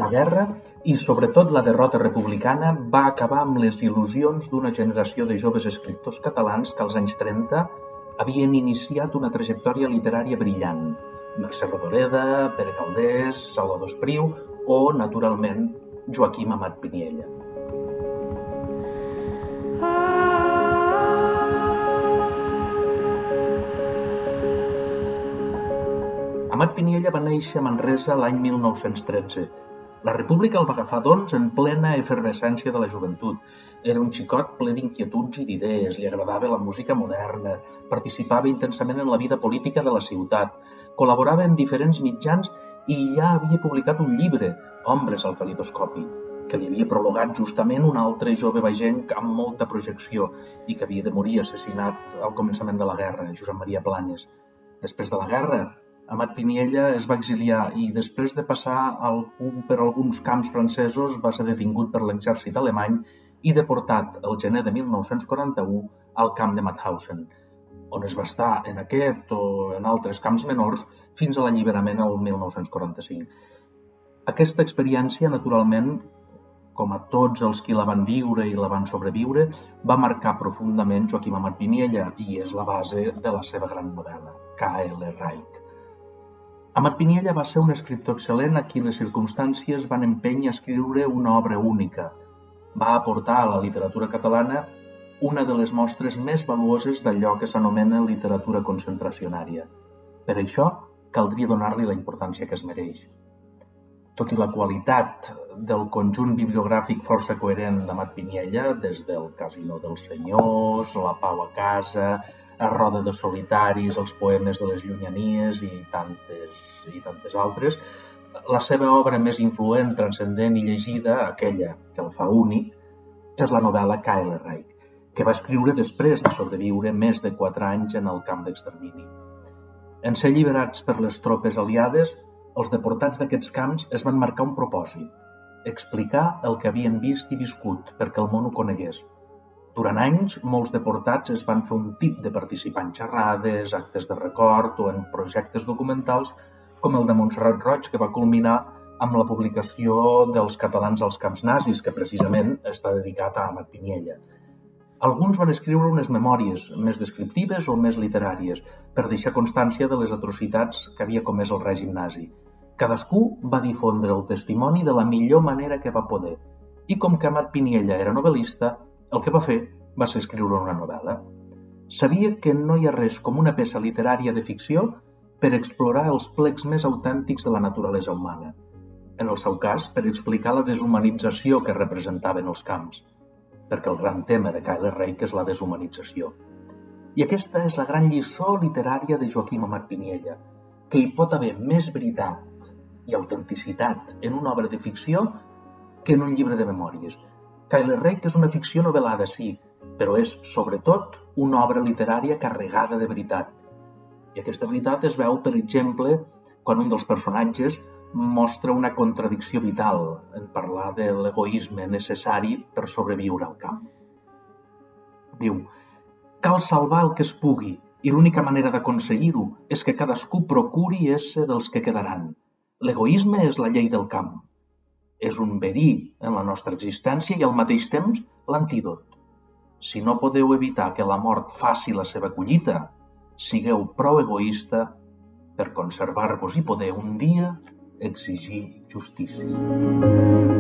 La guerra, i sobretot la derrota republicana, va acabar amb les il·lusions d'una generació de joves escriptors catalans que als anys 30 havien iniciat una trajectòria literària brillant. Mercè Rodoreda, Pere Calders, Salvador Espriu o, naturalment, Joaquim Amat Piniella. Amat Piniella va néixer a Manresa l'any 1913. La República el va agafar, doncs, en plena efervescència de la joventut. Era un xicot ple d'inquietuds i d'idees, li agradava la música moderna, participava intensament en la vida política de la ciutat, col·laborava en diferents mitjans i ja havia publicat un llibre, Ombres al calidoscopi, que li havia prologat justament un altre jove bagenc amb molta projecció i que havia de morir assassinat al començament de la guerra, Josep Maria Planes. Després de la guerra, Amat Piniella es va exiliar i després de passar per alguns camps francesos va ser detingut per l'exèrcit alemany i deportat el gener de 1941 al camp de Mauthausen, on es va estar en aquest o en altres camps menors fins a l'alliberament el 1945. Aquesta experiència, naturalment, com a tots els qui la van viure i la van sobreviure, va marcar profundament Joaquim Amat Piniella i és la base de la seva gran novel·la, K.L. Reich. Amat Piniella va ser un escriptor excel·lent a qui les circumstàncies van empènyer a escriure una obra única. Va aportar a la literatura catalana una de les mostres més valuoses d'allò que s'anomena literatura concentracionària. Per això, caldria donar-li la importància que es mereix. Tot i la qualitat del conjunt bibliogràfic força coherent d'Amat Piniella, des del Casino dels Senyors, La pau a casa, A roda de solitaris, els poemes de les llunyanies i tantes altres, la seva obra més influent, transcendent i llegida, aquella que el fa únic, és la novel·la K.L. Reich, que va escriure després de sobreviure més de 4 anys en el camp d'extermini. En ser alliberats per les tropes aliades, els deportats d'aquests camps es van marcar un propòsit: explicar el que havien vist i viscut perquè el món ho conegués. Durant anys, molts deportats es van fer un tip de participar en xerrades, actes de record o en projectes documentals com el de Montserrat Roig, que va culminar amb la publicació dels catalans als camps nazis, que precisament està dedicat a Amat Piniella. Alguns van escriure unes memòries, més descriptives o més literàries, per deixar constància de les atrocitats que havia comès el règim nazi. Cadascú va difondre el testimoni de la millor manera que va poder. I com que Amat Piniella era novel·lista, el que va fer va ser escriure una novel·la. Sabia que no hi ha res com una peça literària de ficció per explorar els plecs més autèntics de la naturalesa humana. En el seu cas, per explicar la deshumanització que representaven els camps, perquè el gran tema de K.L. Reich és la deshumanització. I aquesta és la gran lliçó literària de Joaquim Amat Piniella, que hi pot haver més veritat i autenticitat en una obra de ficció que en un llibre de memòries. K.L. Reich és una ficció novel·lada, sí, però és, sobretot, una obra literària carregada de veritat. I aquesta veritat es veu, per exemple, quan un dels personatges mostra una contradicció vital en parlar de l'egoisme necessari per sobreviure al camp. Diu: cal salvar el que es pugui i l'única manera d'aconseguir-ho és que cadascú procuri ésser dels que quedaran. L'egoisme és la llei del camp. És un verí en la nostra existència i al mateix temps l'antídot. Si no podeu evitar que la mort faci la seva collita, sigueu prou egoista per conservar-vos i poder un dia exigir justícia.